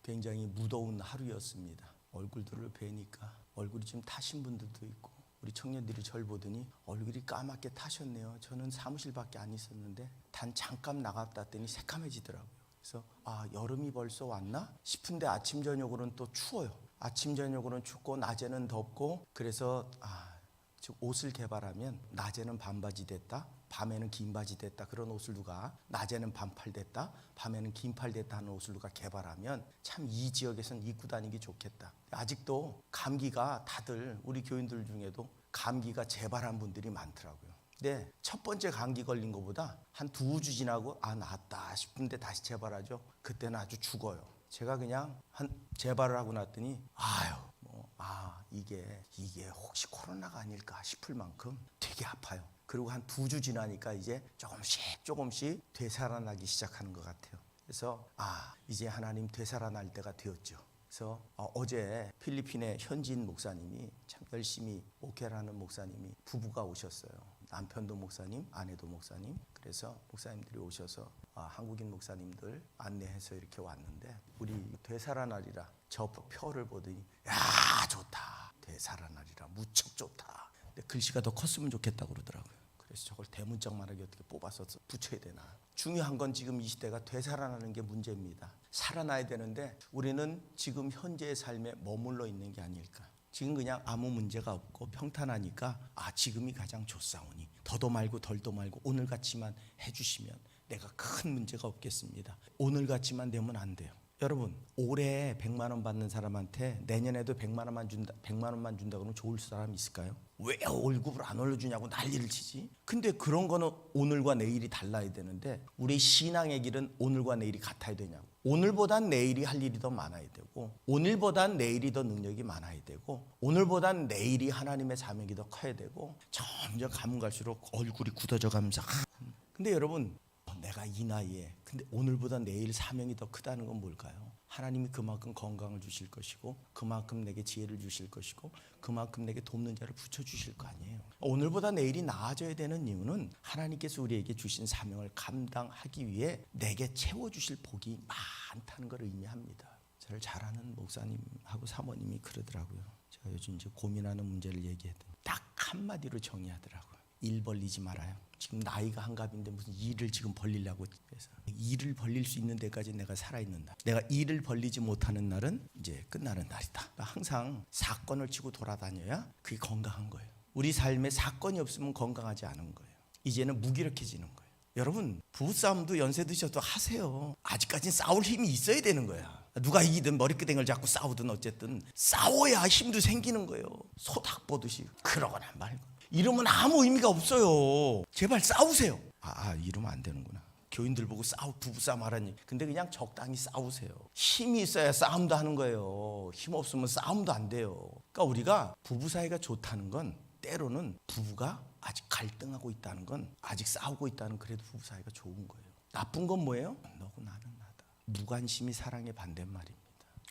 굉장히 무더운 하루였습니다. 얼굴들을 뵈니까 얼굴이 좀 타신 분들도 있고 우리 청년들이 절 보더니 얼굴이 까맣게 타셨네요. 저는 사무실 밖에 안 있었는데 단 잠깐 나갔다 왔더니 새까매지더라고요. 그래서 여름이 벌써 왔나 싶은데 아침 저녁으로는 또 추워요. 아침 저녁으로는 춥고 낮에는 덥고 그래서 즉 옷을 개발하면 낮에는 반바지 됐다 밤에는 긴 바지 됐다 그런 옷을 누가 낮에는 반팔 됐다 밤에는 긴팔 됐다 하는 옷을 누가 개발하면 참 이 지역에서는 입고 다니기 좋겠다. 아직도 감기가 다들 우리 교인들 중에도 감기가 재발한 분들이 많더라고요. 근데 첫 번째 감기 걸린 것보다 한 2주 지나고 나았다 싶은데 다시 재발하죠. 그때는 아주 죽어요. 제가 그냥 한 재발을 하고 났더니 이게 혹시 코로나가 아닐까 싶을 만큼 되게 아파요. 그리고 한 2주 지나니까 이제 조금씩 되살아나기 시작하는 것 같아요. 그래서 이제 하나님 되살아날 때가 되었죠. 그래서 어제 필리핀의 현지인 목사님이 참 열심히 목회를 하는 목사님이 부부가 오셨어요. 남편도 목사님, 아내도 목사님. 그래서 목사님들이 오셔서 한국인 목사님들 안내해서 이렇게 왔는데 우리 되살아나리라 저 표를 보더니 야 좋다. 되살아나리라 무척 좋다. 근데 글씨가 더 컸으면 좋겠다고 그러더라고요. 그래서 저걸 대문짝만하게 어떻게 뽑아서 붙여야 되나. 중요한 건 지금 이 시대가 되살아나는 게 문제입니다. 살아나야 되는데 우리는 지금 현재의 삶에 머물러 있는 게 아닐까. 지금 그냥 아무 문제가 없고 평탄하니까 지금이 가장 좋사오니 더도 말고 덜도 말고 오늘같이만 해주시면 내가 큰 문제가 없겠습니다. 오늘같이만 되면 안 돼요. 여러분 올해 100만 원 받는 사람한테 내년에도 100만 원만 준다 그러면 좋을 사람이 있을까요? 왜 월급을 안 올려주냐고 난리를 치지. 근데 그런 거는 오늘과 내일이 달라야 되는데 우리 신앙의 길은 오늘과 내일이 같아야 되냐고. 오늘보단 내일이 할 일이 더 많아야 되고 오늘보단 내일이 더 능력이 많아야 되고 오늘보단 내일이 하나님의 사명이 더 커야 되고 점점 가면 갈수록 얼굴이 굳어져 가면서 근데 여러분 내가 이 나이에 근데 오늘보다 내일 사명이 더 크다는 건 뭘까요? 하나님이 그만큼 건강을 주실 것이고 그만큼 내게 지혜를 주실 것이고 그만큼 내게 돕는 자를 붙여주실 거 아니에요. 오늘보다 내일이 나아져야 되는 이유는 하나님께서 우리에게 주신 사명을 감당하기 위해 내게 채워주실 복이 많다는 걸 의미합니다. 저를 잘 아는 목사님하고 사모님이 그러더라고요. 제가 요즘 이제 고민하는 문제를 얘기했더니 딱 한마디로 정의하더라고요. 일 벌리지 말아요. 지금 나이가 한갑인데 무슨 일을 지금 벌리려고 해서 일을 벌릴 수 있는 데까지 내가 살아있는 날, 내가 일을 벌리지 못하는 날은 이제 끝나는 날이다. 항상 사건을 치고 돌아다녀야 그게 건강한 거예요. 우리 삶에 사건이 없으면 건강하지 않은 거예요. 이제는 무기력해지는 거예요. 여러분 부부싸움도 연세 드셔도 하세요. 아직까지는 싸울 힘이 있어야 되는 거야. 누가 이기든 머리끄댕이를 잡고 싸우든 어쨌든 싸워야 힘도 생기는 거예요. 소닥 보듯이. 그러거나 말고 이러면 아무 의미가 없어요. 제발 싸우세요. 이러면 안 되는구나. 교인들 보고 부부싸움 하라니. 근데 그냥 적당히 싸우세요. 힘이 있어야 싸움도 하는 거예요. 힘 없으면 싸움도 안 돼요. 그러니까 우리가 부부 사이가 좋다는 건 때로는 부부가 아직 갈등하고 있다는 건 아직 싸우고 있다는 그래도 부부 사이가 좋은 거예요. 나쁜 건 뭐예요? 너고 나는 나다. 무관심이 사랑의 반대말입니다.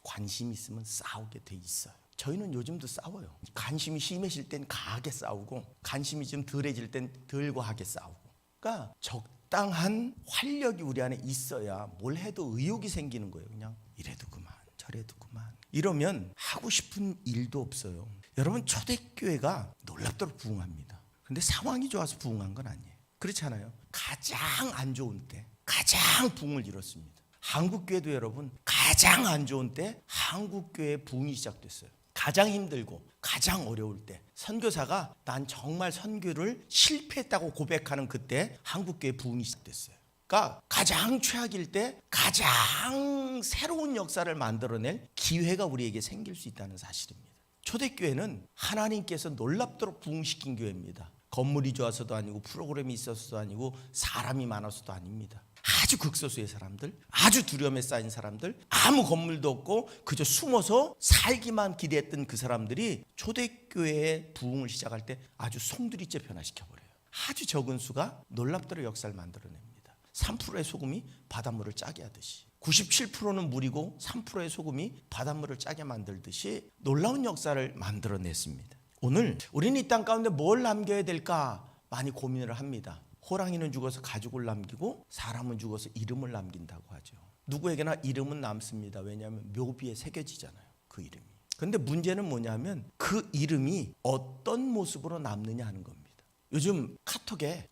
관심 있으면 싸우게 돼 있어요. 저희는 요즘도 싸워요. 관심이 심해질 땐 강하게 싸우고 관심이 좀 덜해질 땐 덜 과하게 싸우고. 그러니까 적당한 활력이 우리 안에 있어야 뭘 해도 의욕이 생기는 거예요. 그냥 이래도 그만 저래도 그만 이러면 하고 싶은 일도 없어요. 여러분 초대교회가 놀랍도록 부흥합니다. 근데 상황이 좋아서 부흥한 건 아니에요. 그렇지 않아요? 가장 안 좋은 때 가장 부흥을 이뤘습니다. 한국교회도 여러분 가장 안 좋은 때 한국교회 부흥이 시작됐어요. 가장 힘들고 가장 어려울 때 선교사가 난 정말 선교를 실패했다고 고백하는 그때 한국교회 부흥이 시작됐어요. 그러니까 가장 최악일 때 가장 새로운 역사를 만들어낼 기회가 우리에게 생길 수 있다는 사실입니다. 초대교회는 하나님께서 놀랍도록 부흥시킨 교회입니다. 건물이 좋아서도 아니고 프로그램이 있어서도 아니고 사람이 많아서도 아닙니다. 아주 극소수의 사람들, 아주 두려움에 쌓인 사람들, 아무 건물도 없고 그저 숨어서 살기만 기대했던 그 사람들이 초대교회의 부흥을 시작할 때 아주 송두리째 변화시켜버려요. 아주 적은 수가 놀랍도록 역사를 만들어냅니다. 3%의 소금이 바닷물을 짜게 하듯이 97%는 물이고 3%의 소금이 바닷물을 짜게 만들듯이 놀라운 역사를 만들어냈습니다. 오늘 우리는 이 땅 가운데 뭘 남겨야 될까 많이 고민을 합니다. 호랑이는 죽어서 가죽을 남기고 사람은 죽어서 이름을 남긴다고 하죠. 누구에게나 이름은 남습니다. 왜냐하면 묘비에 새겨지잖아요, 그 이름이. 그런데 문제는 뭐냐면 그 이름이 어떤 모습으로 남느냐 하는 겁니다. 요즘 카톡에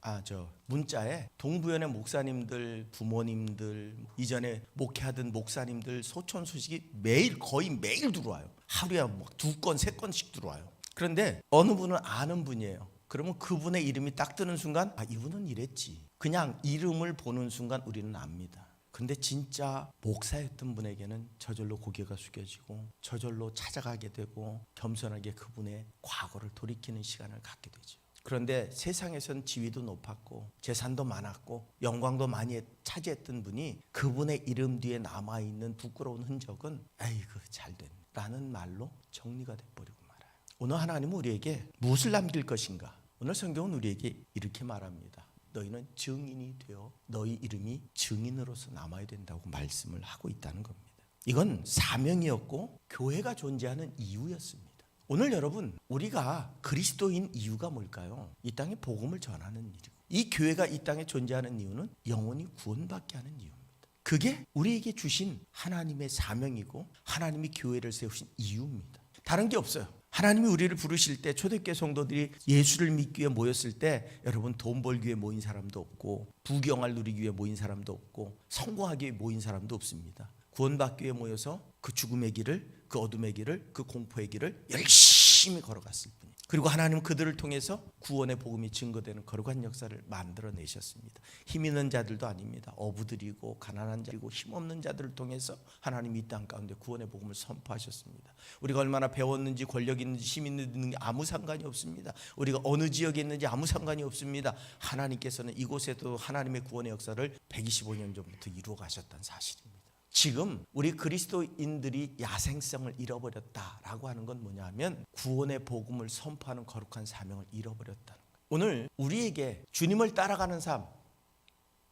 문자에 동부연의 목사님들, 부모님들, 이전에 목회하던 목사님들 소천 소식이 거의 매일 들어와요. 하루에 막 2건, 3건씩 들어와요. 그런데 어느 분은 아는 분이에요. 그러면 그분의 이름이 딱 뜨는 순간 이분은 이랬지. 그냥 이름을 보는 순간 우리는 압니다. 근데 진짜 목사였던 분에게는 저절로 고개가 숙여지고 저절로 찾아가게 되고 겸손하게 그분의 과거를 돌이키는 시간을 갖게 되죠. 그런데 세상에선 지위도 높았고 재산도 많았고 영광도 많이 차지했던 분이 그분의 이름 뒤에 남아있는 부끄러운 흔적은 아이고 잘된 라는 말로 정리가 돼버리고 말아요. 오늘 하나님은 우리에게 무엇을 남길 것인가? 오늘 성경은 우리에게 이렇게 말합니다. 너희는 증인이 되어 너희 이름이 증인으로서 남아야 된다고 말씀을 하고 있다는 겁니다. 이건 사명이었고 교회가 존재하는 이유였습니다. 오늘 여러분, 우리가 그리스도인 이유가 뭘까요? 이 땅에 복음을 전하는 일이고, 이 교회가 이 땅에 존재하는 이유는 영혼이 구원받게 하는 이유입니다. 그게 우리에게 주신 하나님의 사명이고 하나님이 교회를 세우신 이유입니다. 다른 게 없어요. 하나님이 우리를 부르실 때 초대교회 성도들이 예수를 믿기 위해 모였을 때 여러분 돈 벌기 위해 모인 사람도 없고 부경을 누리기 위해 모인 사람도 없고 성공하기 위해 모인 사람도 없습니다. 구원받기 위해 모여서 그 죽음의 길을, 그 어둠의 길을, 그 공포의 길을 열심히 걸어갔을 뿐이에요. 그리고 하나님은 그들을 통해서 구원의 복음이 증거되는 거룩한 역사를 만들어내셨습니다. 힘 있는 자들도 아닙니다. 어부들이고 가난한 자이고 힘없는 자들을 통해서 하나님이 이 땅 가운데 구원의 복음을 선포하셨습니다. 우리가 얼마나 배웠는지 권력 있는지 힘 있는지 아무 상관이 없습니다. 우리가 어느 지역에 있는지 아무 상관이 없습니다. 하나님께서는 이곳에도 하나님의 구원의 역사를 125년 전부터 이루어 가셨다는 사실입니다. 지금 우리 그리스도인들이 야생성을 잃어버렸다라고 하는 건 뭐냐 하면 구원의 복음을 선포하는 거룩한 사명을 잃어버렸다는 거예요. 오늘 우리에게 주님을 따라가는 삶,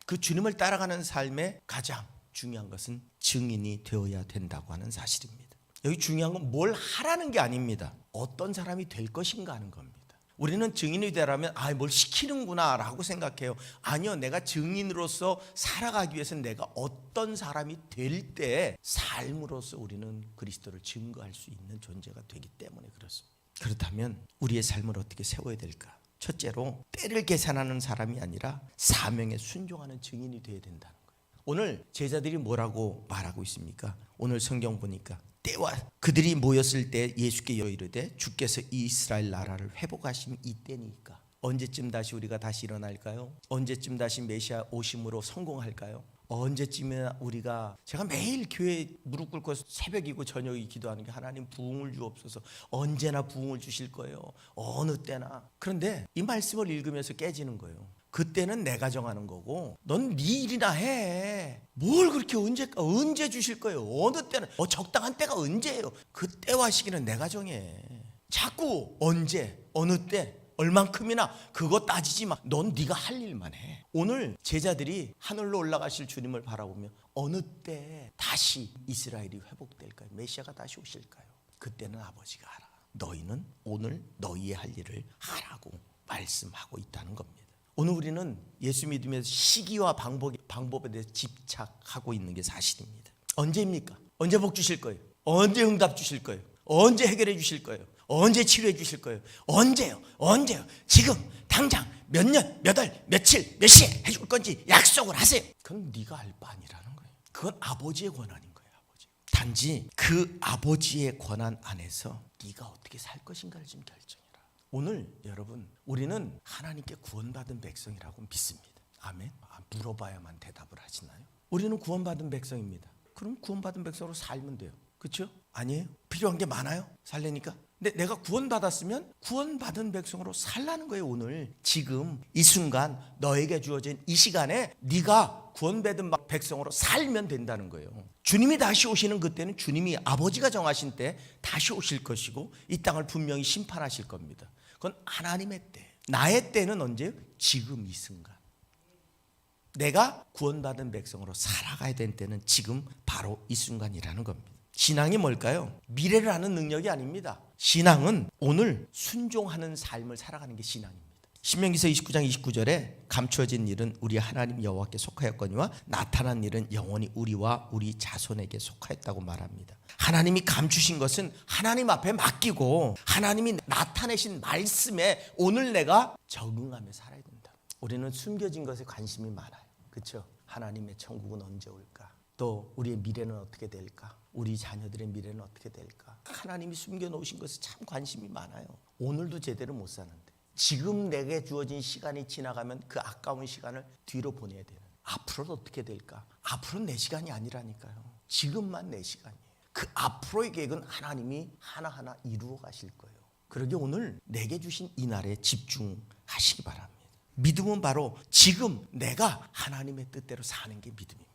그 주님을 따라가는 삶의 가장 중요한 것은 증인이 되어야 된다고 하는 사실입니다. 여기 중요한 건 뭘 하라는 게 아닙니다. 어떤 사람이 될 것인가 하는 겁니다. 우리는 증인이 되라면 뭘 시키는구나 라고 생각해요. 아니요, 내가 증인으로서 살아가기 위해서는 내가 어떤 사람이 될 때 삶으로서 우리는 그리스도를 증거할 수 있는 존재가 되기 때문에 그렇습니다. 그렇다면 우리의 삶을 어떻게 세워야 될까? 첫째로 때를 계산하는 사람이 아니라 사명에 순종하는 증인이 되어야 된다는 거예요. 오늘 제자들이 뭐라고 말하고 있습니까? 오늘 성경 보니까 때와 그들이 모였을 때 예수께 이르되 주께서 이 이스라엘 나라를 회복하심 이때니까. 언제쯤 다시 우리가 다시 일어날까요? 언제쯤 다시 메시아 오심으로 성공할까요? 언제쯤이나 제가 매일 교회 무릎 꿇고 새벽이고 저녁이 기도하는 게 하나님 부흥을 주옵소서. 언제나 부흥을 주실 거예요. 어느 때나. 그런데 이 말씀을 읽으면서 깨지는 거예요. 그때는 내가 정하는 거고 넌 네 일이나 해. 뭘 그렇게 언제 주실 거예요? 어느 때는 적당한 때가 언제예요? 그 때와 시기는 내가 정해. 자꾸 언제 어느 때 얼만큼이나 그거 따지지 마. 넌 네가 할 일만 해. 오늘 제자들이 하늘로 올라가실 주님을 바라보며 어느 때 다시 이스라엘이 회복될까요? 메시아가 다시 오실까요? 그때는 아버지가 알아. 너희는 오늘 너희의 할 일을 하라고 말씀하고 있다는 겁니다. 오늘 우리는 예수 믿으면서 시기와 방법에 대해서 집착하고 있는 게 사실입니다. 언제입니까? 언제 복 주실 거예요? 언제 응답 주실 거예요? 언제 해결해 주실 거예요? 언제 치료해 주실 거예요? 언제요? 지금 당장 몇 년, 몇 월, 며칠, 몇 시에 해줄 건지 약속을 하세요. 그건 네가 알 바 아니라는 거예요. 그건 아버지의 권한인 거예요. 단지 그 아버지의 권한 안에서 네가 어떻게 살 것인가를 좀 결정해. 오늘 여러분 우리는 하나님께 구원받은 백성이라고 믿습니다. 아멘. 물어봐야만 대답을 하시나요? 우리는 구원받은 백성입니다. 그럼 구원받은 백성으로 살면 돼요. 그렇죠? 아니에요? 필요한 게 많아요? 살려니까? 근데 내가 구원받았으면 구원받은 백성으로 살라는 거예요. 오늘 지금 이 순간 너에게 주어진 이 시간에 네가 구원받은 백성으로 살면 된다는 거예요. 주님이 다시 오시는 그때는 주님이 아버지가 정하신 때 다시 오실 것이고 이 땅을 분명히 심판하실 겁니다. 그건 하나님의 때. 나의 때는 언제요? 지금 이 순간. 내가 구원받은 백성으로 살아가야 될 때는 지금 바로 이 순간이라는 겁니다. 신앙이 뭘까요? 미래를 아는 능력이 아닙니다. 신앙은 오늘 순종하는 삶을 살아가는 게 신앙입니다. 신명기서 29장 29절에 감추어진 일은 우리 하나님 여호와께 속하였거니와 나타난 일은 영원히 우리와 우리 자손에게 속하였다고 말합니다. 하나님이 감추신 것은 하나님 앞에 맡기고 하나님이 나타내신 말씀에 오늘 내가 적응하며 살아야 된다. 우리는 숨겨진 것에 관심이 많아요. 그렇죠? 하나님의 천국은 언제 올까? 또 우리의 미래는 어떻게 될까? 우리 자녀들의 미래는 어떻게 될까? 하나님이 숨겨놓으신 것에 참 관심이 많아요. 오늘도 제대로 못 사는데 지금 내게 주어진 시간이 지나가면 그 아까운 시간을 뒤로 보내야 되는, 앞으로는 어떻게 될까? 앞으로는 내 시간이 아니라니까요. 지금만 내 시간이에요. 그 앞으로의 계획은 하나님이 하나하나 이루어 가실 거예요. 그러게 오늘 내게 주신 이 날에 집중하시기 바랍니다. 믿음은 바로 지금 내가 하나님의 뜻대로 사는 게 믿음입니다.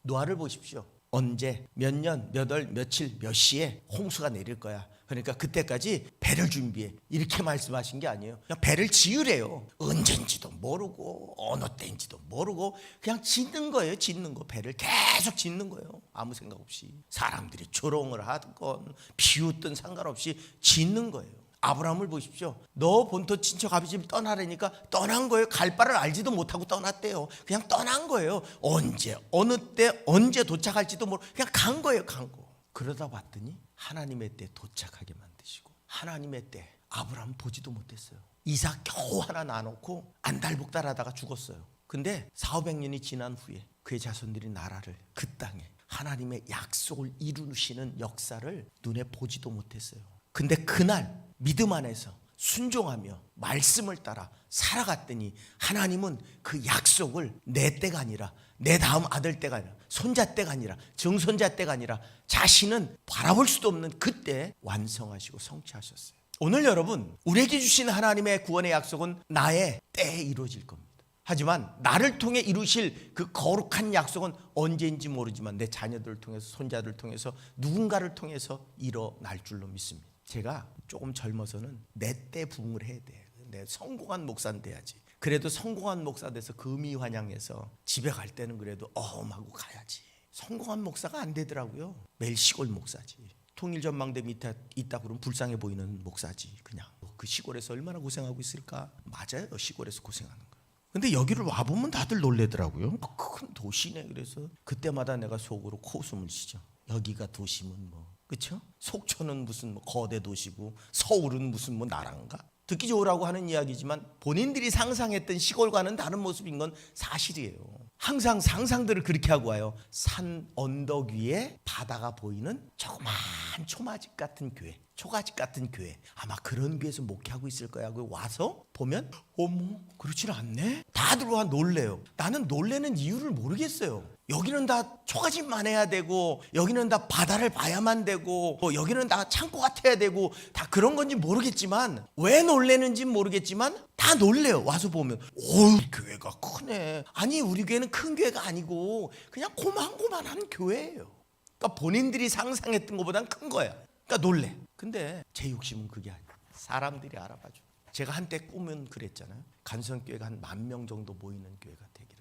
노아를 보십시오. 언제, 몇 년, 몇 월, 며칠, 몇 시에 홍수가 내릴 거야. 그러니까 그때까지 배를 준비해. 이렇게 말씀하신 게 아니에요. 그냥 배를 지으래요. 언젠지도 모르고 어느 때인지도 모르고 그냥 짓는 거예요. 짓는 거. 배를 계속 짓는 거예요. 아무 생각 없이. 사람들이 조롱을 하건 비웃든 상관없이 짓는 거예요. 아브라함을 보십시오. 너 본토 친척 아버지 집 떠나라니까 떠난 거예요. 갈 바를 알지도 못하고 떠났대요. 그냥 떠난 거예요. 언제 어느 때 언제 도착할지도 모르고 그냥 간 거예요. 간 거. 그러다 봤더니 하나님의 때 도착하게 만드시고 하나님의 때 아브라함 보지도 못했어요. 이삭 겨우 하나 낳아놓고 안달복달하다가 죽었어요. 근데 400~500년이 지난 후에 그의 자손들이 나라를 그 땅에 하나님의 약속을 이루시는 역사를 눈에 보지도 못했어요. 근데 그날 믿음 안에서 순종하며 말씀을 따라 살아갔더니 하나님은 그 약속을 내 때가 아니라 내 다음 아들 때가 아니라 손자 때가 아니라 증손자 때가 아니라 자신은 바라볼 수도 없는 그때 완성하시고 성취하셨어요. 오늘 여러분 우리에게 주신 하나님의 구원의 약속은 나의 때에 이루어질 겁니다. 하지만 나를 통해 이루실 그 거룩한 약속은 언제인지 모르지만 내 자녀들을 통해서 손자들을 통해서 누군가를 통해서 일어날 줄로 믿습니다. 제가 조금 젊어서는 내 때 부흥을 해야 돼. 내 성공한 목사는 돼야지. 그래도 성공한 목사 돼서 금이환영해서 집에 갈 때는 그래도 어음하고 가야지. 성공한 목사가 안 되더라고요. 매일 시골 목사지. 통일전망대 밑에 있다 그러면 불쌍해 보이는 목사지. 그냥 그 시골에서 얼마나 고생하고 있을까. 맞아요. 시골에서 고생하는 거. 근데 여기를 와보면 다들 놀래더라고요. 큰 도시네. 그래서 그때마다 내가 속으로 코웃음을 치죠. 여기가 도시면 뭐 그렇죠? 속초는 무슨 뭐 거대 도시고 서울은 무슨 뭐 나라인가? 듣기 좋으라고 하는 이야기지만 본인들이 상상했던 시골과는 다른 모습인 건 사실이에요. 항상 상상들을 그렇게 하고 와요. 산 언덕 위에 바다가 보이는 조그만 초마집 같은 교회, 초가집 같은 교회. 아마 그런 교회에서 목회하고 있을 거야. 그 와서 보면 어머 그렇지는 않네. 다들 와 놀래요. 나는 놀래는 이유를 모르겠어요. 여기는 다 초가집만 해야 되고 여기는 다 바다를 봐야만 되고 여기는 다 창고 같아야 되고 다 그런 건지 모르겠지만 왜 놀래는지 모르겠지만 다 놀래요. 와서 보면 오 교회가 크네. 아니 우리 교회는 큰 교회가 아니고 그냥 고만고만한 교회예요. 그러니까 본인들이 상상했던 것보단 큰 거야. 그러니까 놀래. 근데 제 욕심은 그게 아니야. 사람들이 알아봐줘. 제가 한때 꿈은 그랬잖아요. 간성교회가 한 10,000명 정도 모이는 교회가 되기를.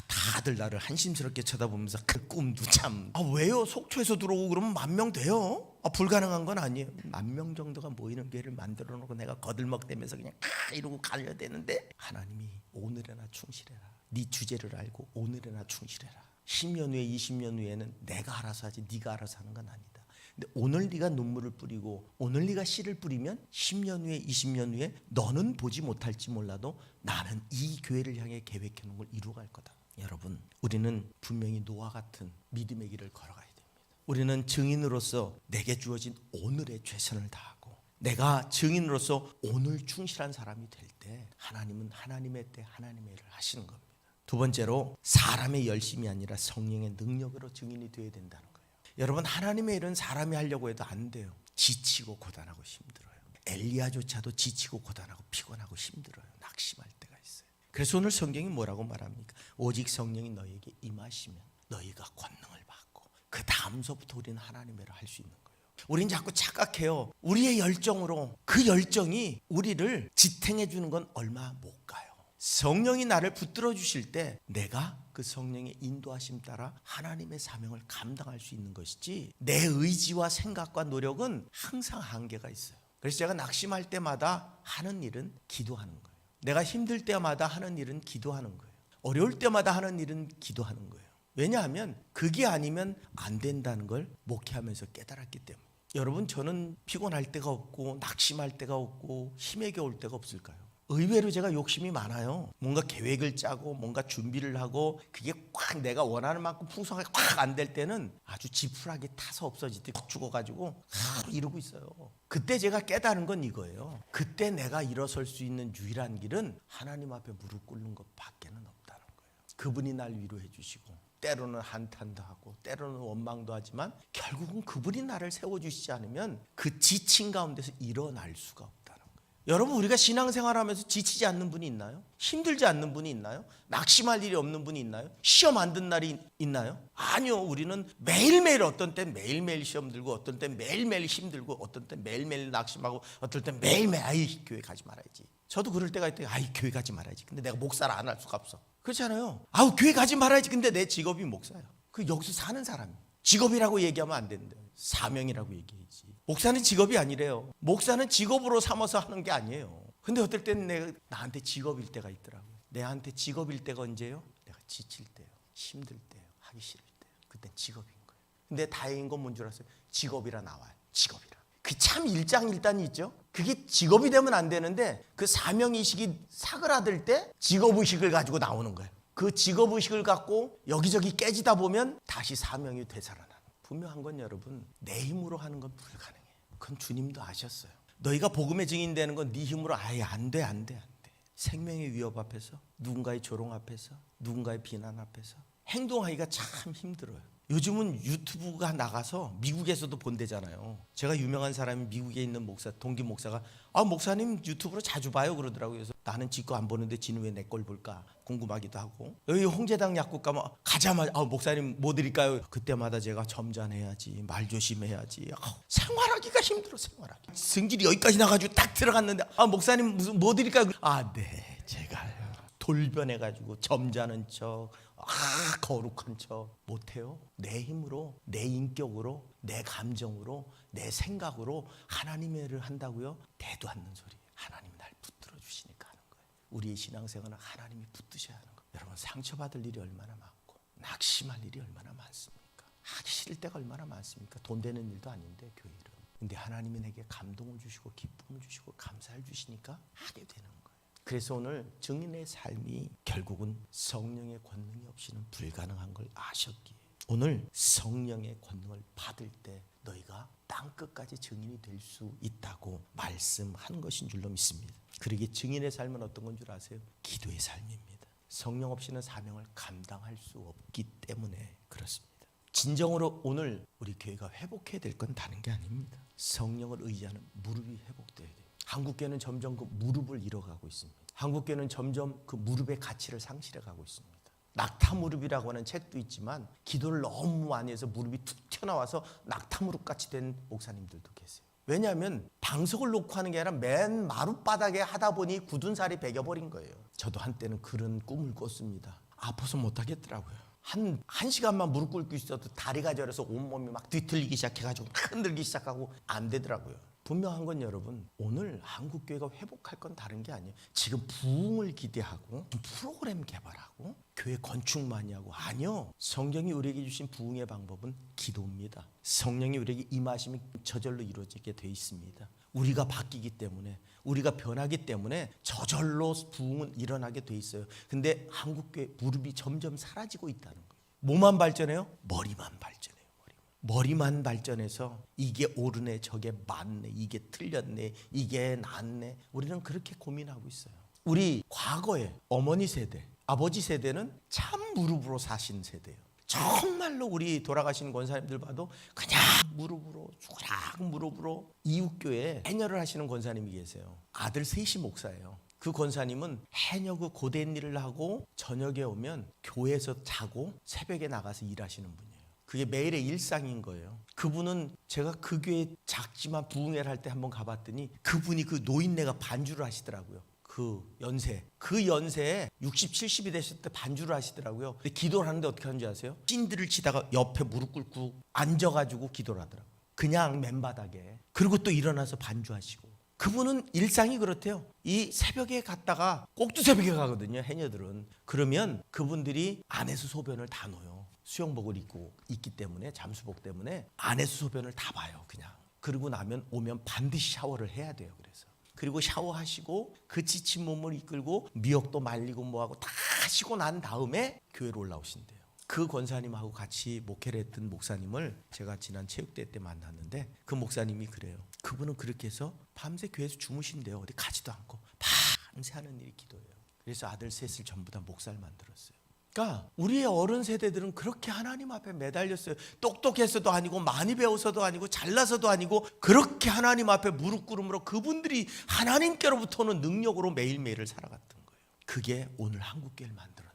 다들 나를 한심스럽게 쳐다보면서 그 꿈도 참 왜요? 속초에서 들어오고 그러면 10,000명 돼요? 불가능한 건 아니에요. 10,000명 정도가 모이는 교회를 만들어 놓고 내가 거들먹대면서 그냥 이러고 가려야 되는데 하나님이 오늘에나 충실해라. 네 주제를 알고 오늘에나 충실해라. 10년 후에 20년 후에는 내가 알아서 하지 네가 알아서 하는 건 아니다. 근데 오늘 네가 눈물을 뿌리고 오늘 네가 씨를 뿌리면 10년 후에 20년 후에 너는 보지 못할지 몰라도 나는 이 교회를 향해 계획해 놓은 걸 이루어갈 거다. 여러분 우리는 분명히 노아 같은 믿음의 길을 걸어가야 됩니다. 우리는 증인으로서 내게 주어진 오늘의 최선을 다하고 내가 증인으로서 오늘 충실한 사람이 될 때 하나님은 하나님의 때 하나님의 일을 하시는 겁니다. 두 번째로 사람의 열심이 아니라 성령의 능력으로 증인이 되어야 된다는 거예요. 여러분 하나님의 일은 사람이 하려고 해도 안 돼요. 지치고 고단하고 힘들어요. 엘리야조차도 지치고 고단하고 피곤하고 힘들어요. 낙심할 때가 있어요. 그래서 오늘 성경이 뭐라고 말합니까? 오직 성령이 너에게 임하시면 너희가 권능을 받고 그 다음서부터 우리는 하나님의 일을 할 수 있는 거예요. 우리는 자꾸 착각해요. 우리의 열정으로 그 열정이 우리를 지탱해 주는 건 얼마 못 가요. 성령이 나를 붙들어 주실 때 내가 그 성령의 인도하심 따라 하나님의 사명을 감당할 수 있는 것이지 내 의지와 생각과 노력은 항상 한계가 있어요. 그래서 제가 낙심할 때마다 하는 일은 기도하는 거예요. 내가 힘들 때마다 하는 일은 기도하는 거예요. 어려울 때마다 하는 일은 기도하는 거예요. 왜냐하면 그게 아니면 안 된다는 걸 목회하면서 깨달았기 때문에. 여러분, 저는 피곤할 때가 없고 낙심할 때가 없고 힘에 겨울 때가 없을까요? 의외로 제가 욕심이 많아요. 뭔가 계획을 짜고 뭔가 준비를 하고 그게 꽉 내가 원하는 만큼 풍성하게 꽉 안 될 때는 아주 지푸라기 타서 없어질 때 죽어가지고 하루 이러고 있어요. 그때 제가 깨달은 건 이거예요. 그때 내가 일어설 수 있는 유일한 길은 하나님 앞에 무릎 꿇는 것밖에는 없다는 거예요. 그분이 날 위로해 주시고 때로는 한탄도 하고 때로는 원망도 하지만 결국은 그분이 나를 세워주시지 않으면 그 지친 가운데서 일어날 수가 없다는 거예요. 여러분, 우리가 신앙생활하면서 지치지 않는 분이 있나요? 힘들지 않는 분이 있나요? 낙심할 일이 없는 분이 있나요? 시험 안 든 날이 있나요? 아니요. 우리는 매일매일, 어떤 땐 매일매일 시험 들고 어떤 땐 매일매일 힘들고 어떤 땐 매일매일 낙심하고 어떨 땐 매일매일 아이 교회 가지 말아야지. 저도 그럴 때가 있대요. 아이 교회 가지 말아야지. 근데 내가 목사를 안 할 수가 없어. 그렇잖아요. 아우 교회 가지 말아야지. 근데 내 직업이 목사야. 그 여기서 사는 사람이 직업이라고 얘기하면 안 되는데 사명이라고 얘기하지. 목사는 직업이 아니래요. 목사는 직업으로 삼아서 하는 게 아니에요. 근데 어떨 때는 나한테 직업일 때가 있더라고요. 내한테 직업일 때가 언제예요? 내가 지칠 때요, 힘들 때요, 하기 싫을 때요. 그땐 직업인 거예요. 근데 다행인 건 뭔 줄 아세요? 직업이라 나와요. 직업이라. 그 참 일장일단이 있죠. 그게 직업이 되면 안 되는데 그 사명의식이 사그라들 때 직업의식을 가지고 나오는 거예요. 그 직업의식을 갖고 여기저기 깨지다 보면 다시 사명이 되살아나는. 분명한 건 여러분, 내 힘으로 하는 건 불가능해요. 그건 주님도 아셨어요. 너희가 복음의 증인되는 건 네 힘으로 아예 안 돼. 생명의 위협 앞에서, 누군가의 조롱 앞에서, 누군가의 비난 앞에서 행동하기가 참 힘들어요. 요즘은 유튜브가 나가서 미국에서도 본대잖아요. 제가 유명한 사람이 미국에 있는 목사, 동기 목사가 목사님 유튜브로 자주 봐요 그러더라고요. 그래서 나는 지거 안 보는데 지는 왜 내 걸 볼까 궁금하기도 하고, 여기 홍제당 약국 가면 가자마자 목사님 뭐 드릴까요? 그때마다 제가 점잖해야지, 말 조심해야지. 생활하기가 힘들어. 생활하기. 성질이 여기까지 나가지고 딱 들어갔는데 목사님 무슨 뭐 드릴까요? 네 제가요. 돌변해가지고 점잖은 척, 거룩한 척 못해요. 내 힘으로, 내 인격으로, 내 감정으로, 내 생각으로 하나님의 일을 한다고요? 대도 않는 소리. 하나님이 날 붙들어 주시니까 하는 거예요. 우리의 신앙생활은 하나님이 붙드셔야 하는 거예요. 여러분, 상처받을 일이 얼마나 많고 낙심할 일이 얼마나 많습니까? 하기 싫을 때가 얼마나 많습니까? 돈 되는 일도 아닌데 교회를. 근데 하나님이 내게 감동을 주시고 기쁨을 주시고 감사를 주시니까 하게 되는 거예요. 그래서 오늘 증인의 삶이 결국은 성령의 권능이 없이는 불가능한 걸 아셨기에 오늘 성령의 권능을 받을 때 너희가 땅끝까지 증인이 될 수 있다고 말씀한 것인 줄로 믿습니다. 그러기에 증인의 삶은 어떤 건 줄 아세요? 기도의 삶입니다. 성령 없이는 사명을 감당할 수 없기 때문에 그렇습니다. 진정으로 오늘 우리 교회가 회복해야 될 건 다른 게 아닙니다. 성령을 의지하는 무릎이 회복돼야 돼요. 한국교회는 점점 그 무릎을 잃어가고 있습니다. 한국교회는 점점 그 무릎의 가치를 상실해가고 있습니다. 낙타 무릎이라고 하는 책도 있지만 기도를 너무 많이 해서 무릎이 툭 튀어나와서 낙타 무릎같이 된 목사님들도 계세요. 왜냐하면 방석을 놓고 하는 게 아니라 맨 마룻바닥에 하다 보니 굳은 살이 배겨버린 거예요. 저도 한때는 그런 꿈을 꿨습니다. 아파서 못하겠더라고요. 한 시간만 무릎 꿇고 있어도 다리가 저려서 온몸이 막 뒤틀리기 시작해가지고 흔들기 시작하고 안 되더라고요. 분명한 건 여러분, 오늘 한국교회가 회복할 건 다른 게 아니에요. 지금 부흥을 기대하고 프로그램 개발하고 교회 건축 많이 하고, 아니요. 성경이 우리에게 주신 부흥의 방법은 기도입니다. 성령이 우리에게 임하심이 저절로 이루어지게 돼 있습니다. 우리가 바뀌기 때문에, 우리가 변하기 때문에 저절로 부흥은 일어나게 돼 있어요. 근데 한국교회 무릎이 점점 사라지고 있다는 거예요. 뭐만 발전해요? 머리만 발전해요. 머리만 발전해서 이게 옳으네, 저게 맞네, 이게 틀렸네, 이게 낫네. 우리는 그렇게 고민하고 있어요. 우리 과거에 어머니 세대, 아버지 세대는 참 무릎으로 사신 세대예요. 정말로 우리 돌아가신 권사님들 봐도 그냥 무릎으로, 쭈그락 무릎으로 이웃교회에 해녀를 하시는 권사님이 계세요. 아들 셋이 목사예요. 그 권사님은 해녀 그 고된 일을 하고 저녁에 오면 교회에서 자고 새벽에 나가서 일하시는 분이에요. 그게 매일의 일상인 거예요. 그분은 제가 그 교회 작지만 부흥회를 할 때 한번 가봤더니 그분이 그 노인네가 반주를 하시더라고요. 그 연세에 60, 70이 되셨을 때 반주를 하시더라고요. 근데 기도를 하는데 어떻게 하는지 아세요? 찐들을 치다가 옆에 무릎 꿇고 앉아가지고 기도를 하더라고요. 그냥 맨바닥에. 그리고 또 일어나서 반주하시고. 그분은 일상이 그렇대요. 이 새벽에 갔다가 꼭두 새벽에 가거든요, 해녀들은. 그러면 그분들이 안에서 소변을 다 놓아요. 수영복을 입고 있기 때문에, 잠수복 때문에 안에서 소변을 다 봐요, 그냥. 그러고 나면 오면 반드시 샤워를 해야 돼요. 그래서 그리고 샤워하시고 그 지친 몸을 이끌고 미역도 말리고 뭐하고 다 하시고 난 다음에 교회로 올라오신대요. 그 권사님하고 같이 목회를 했던 목사님을 제가 지난 체육대회 때 만났는데, 그 목사님이 그래요. 그분은 그렇게 해서 밤새 교회에서 주무신대요. 어디 가지도 않고 밤새 하는 일이 기도예요. 그래서 아들 셋을 전부 다 목사를 만들었어요. 그러니까 우리의 어른 세대들은 그렇게 하나님 앞에 매달렸어요. 똑똑해서도 아니고 많이 배워서도 아니고 잘나서도 아니고 그렇게 하나님 앞에 무릎 꿇음으로 그분들이 하나님께로부터는 능력으로 매일매일을 살아갔던 거예요. 그게 오늘 한국교회를 만들어냈습니다.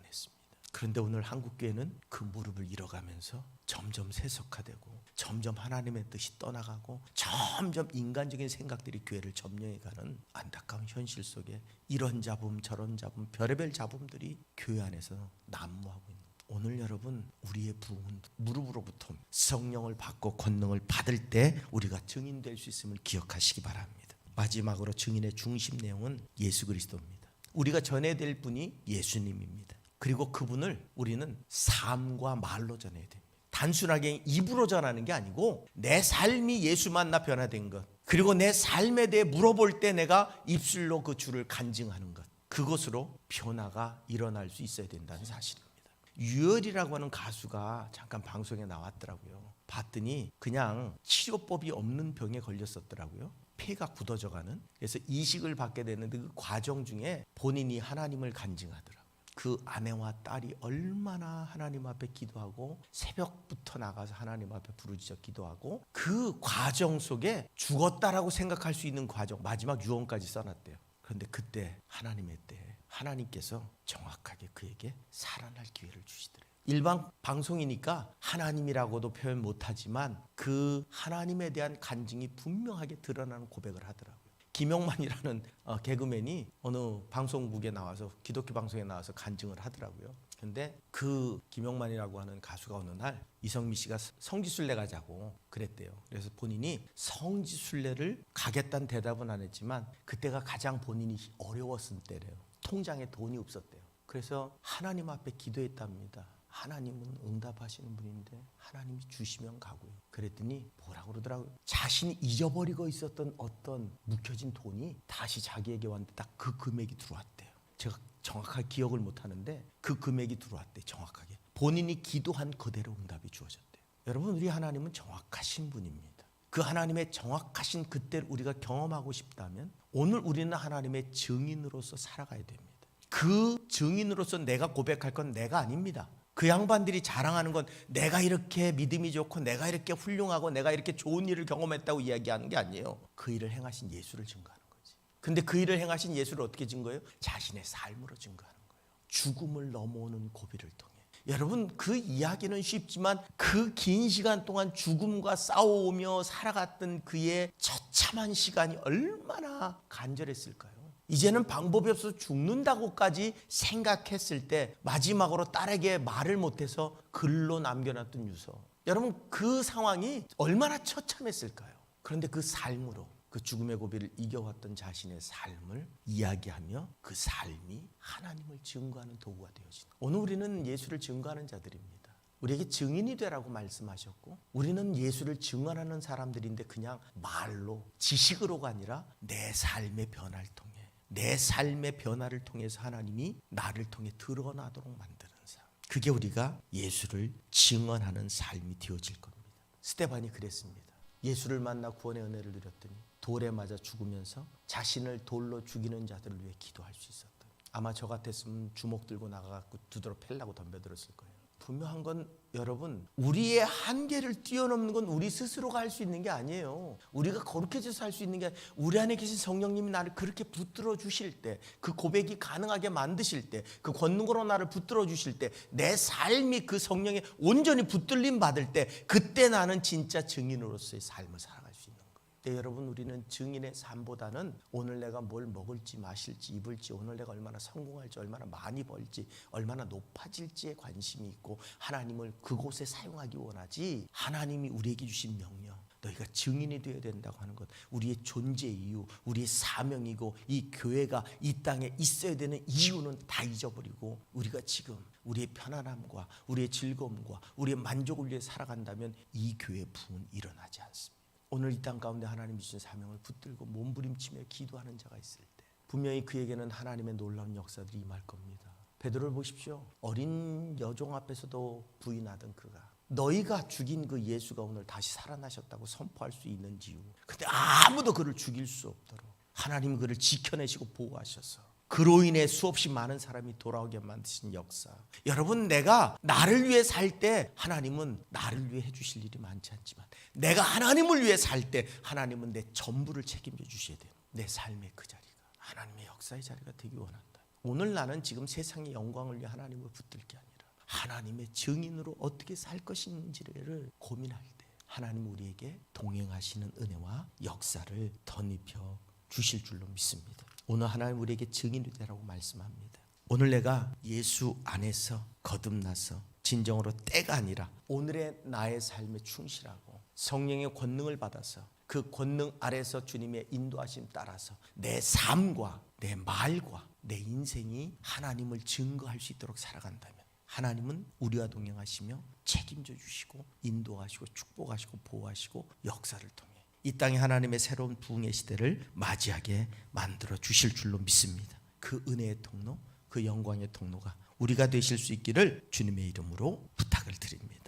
그런데 오늘 한국교회는 그 무릎을 잃어가면서 점점 세속화되고 점점 하나님의 뜻이 떠나가고 점점 인간적인 생각들이 교회를 점령해가는 안타까운 현실 속에 이런 잡음 저런 잡음 별의별 잡음들이 교회 안에서 난무하고 있는, 오늘 여러분 우리의 부흥은 무릎으로부터 성령을 받고 권능을 받을 때 우리가 증인될 수 있음을 기억하시기 바랍니다. 마지막으로 증인의 중심 내용은 예수 그리스도입니다. 우리가 전해야 될 분이 예수님입니다. 그리고 그분을 우리는 삶과 말로 전해야 됩니다. 단순하게 입으로 전하는 게 아니고 내 삶이 예수 만나 변화된 것, 그리고 내 삶에 대해 물어볼 때 내가 입술로 그 주를 간증하는 것, 그것으로 변화가 일어날 수 있어야 된다는 사실입니다. 유열이라고 하는 가수가 잠깐 방송에 나왔더라고요. 봤더니 그냥 치료법이 없는 병에 걸렸었더라고요. 폐가 굳어져가는. 그래서 이식을 받게 되는데 그 과정 중에 본인이 하나님을 간증하더라고요. 그 아내와 딸이 얼마나 하나님 앞에 기도하고 새벽부터 나가서 하나님 앞에 부르짖어 기도하고 그 과정 속에 죽었다라고 생각할 수 있는 과정, 마지막 유언까지 써놨대요. 그런데 그때 하나님의 때에 하나님께서 정확하게 그에게 살아날 기회를 주시더래요. 일반 방송이니까 하나님이라고도 표현 못하지만 그 하나님에 대한 간증이 분명하게 드러나는 고백을 하더라고요. 김용만이라는 개그맨이 어느 방송국에 나와서, 기독교 방송에 나와서 간증을 하더라고요. 근데 그 김용만이라고 하는 가수가 어느 날 이성미 씨가 성지순례 가자고 그랬대요. 그래서 본인이 성지순례를 가겠다는 대답은 안 했지만 그때가 가장 본인이 어려웠을 때래요. 통장에 돈이 없었대요. 그래서 하나님 앞에 기도했답니다. 하나님은 응답하시는 분인데 하나님이 주시면 가고요. 그랬더니 뭐라고 그러더라고요. 자신이 잊어버리고 있었던 어떤 묵혀진 돈이 다시 자기에게 왔는데 딱 그 금액이 들어왔대요. 제가 정확하게 기억을 못하는데 그 금액이 들어왔대요. 정확하게. 본인이 기도한 그대로 응답이 주어졌대요. 여러분, 우리 하나님은 정확하신 분입니다. 그 하나님의 정확하신 그때를 우리가 경험하고 싶다면 오늘 우리는 하나님의 증인으로서 살아가야 됩니다. 그 증인으로서 내가 고백할 건 내가 아닙니다. 그 양반들이 자랑하는 건 내가 이렇게 믿음이 좋고 내가 이렇게 훌륭하고 내가 이렇게 좋은 일을 경험했다고 이야기하는 게 아니에요. 그 일을 행하신 예수를 증거하는 거지. 근데 그 일을 행하신 예수를 어떻게 증거해요? 자신의 삶으로 증거하는 거예요. 죽음을 넘어오는 고비를 통해. 여러분, 그 이야기는 쉽지만 그 긴 시간 동안 죽음과 싸워오며 살아갔던 그의 처참한 시간이 얼마나 간절했을까요? 이제는 방법이 없어서 죽는다고까지 생각했을 때 마지막으로 딸에게 말을 못해서 글로 남겨놨던 유서. 여러분, 그 상황이 얼마나 처참했을까요? 그런데 그 삶으로 그 죽음의 고비를 이겨왔던 자신의 삶을 이야기하며 그 삶이 하나님을 증거하는 도구가 되어진다. 오늘 우리는 예수를 증거하는 자들입니다. 우리에게 증인이 되라고 말씀하셨고 우리는 예수를 증언하는 사람들인데 그냥 말로 지식으로가 아니라 내 삶의 변화를 통해, 내 삶의 변화를 통해서 하나님이 나를 통해 드러나도록 만드는 삶. 그게 우리가 예수를 증언하는 삶이 되어질 겁니다. 스데반이 그랬습니다. 예수를 만나 구원의 은혜를 누렸더니 돌에 맞아 죽으면서 자신을 돌로 죽이는 자들을 위해 기도할 수 있었다. 아마 저 같았으면 주먹 들고 나가갖고 두드러 팰라고 덤벼들었을 거예요. 분명한 건 여러분, 우리의 한계를 뛰어넘는 건 우리 스스로가 할 수 있는 게 아니에요. 우리가 거룩해져서 할 수 있는 게 아니라 우리 안에 계신 성령님이 나를 그렇게 붙들어 주실 때, 그 고백이 가능하게 만드실 때, 그 권능으로 나를 붙들어 주실 때, 내 삶이 그 성령에 온전히 붙들림 받을 때, 그때 나는 진짜 증인으로서의 삶을 살아갈 수 있는 거예요. 네, 여러분, 우리는 증인의 삶보다는 오늘 내가 뭘 먹을지 마실지 입을지, 오늘 내가 얼마나 성공할지, 얼마나 많이 벌지, 얼마나 높아질지에 관심이 있고 하나님을 그곳에 사용하기 원하지, 하나님이 우리에게 주신 명령, 너희가 증인이 되어야 된다고 하는 것, 우리의 존재 이유, 우리의 사명이고 이 교회가 이 땅에 있어야 되는 이유는 다 잊어버리고 우리가 지금 우리의 편안함과 우리의 즐거움과 우리의 만족을 위해 살아간다면 이 교회의 부흥은 일어나지 않습니다. 오늘 이 땅 가운데 하나님이 주신 사명을 붙들고 몸부림치며 기도하는 자가 있을 때 분명히 그에게는 하나님의 놀라운 역사들이 임할 겁니다. 베드로를 보십시오. 어린 여종 앞에서도 부인하던 그가 너희가 죽인 그 예수가 오늘 다시 살아나셨다고 선포할 수 있는지 이유. 근데 아무도 그를 죽일 수 없도록 하나님이 그를 지켜내시고 보호하셔서 그로 인해 수없이 많은 사람이 돌아오게 만드신 역사. 여러분, 내가 나를 위해 살 때 하나님은 나를 위해 해주실 일이 많지 않지만 내가 하나님을 위해 살 때 하나님은 내 전부를 책임져 주셔야 돼요. 내 삶의 그 자리가 하나님의 역사의 자리가 되기 원한다. 오늘 나는 지금 세상의 영광을 위해 하나님을 붙들 게 아니라 하나님의 증인으로 어떻게 살 것인지를 고민할 때 하나님 우리에게 동행하시는 은혜와 역사를 덧입혀 주실 줄로 믿습니다. 오늘 하나님 우리에게 증인이 되라고 말씀합니다. 오늘 내가 예수 안에서 거듭나서 진정으로 때가 아니라 오늘의 나의 삶에 충실하고 성령의 권능을 받아서 그 권능 아래서 주님의 인도하심 따라서 내 삶과 내 말과 내 인생이 하나님을 증거할 수 있도록 살아간다면 하나님은 우리와 동행하시며 책임져 주시고 인도하시고 축복하시고 보호하시고 역사를 통해 이 땅에 하나님의 새로운 부흥의 시대를 맞이하게 만들어 주실 줄로 믿습니다. 그 은혜의 통로, 그 영광의 통로가 우리가 되실 수 있기를 주님의 이름으로 부탁을 드립니다.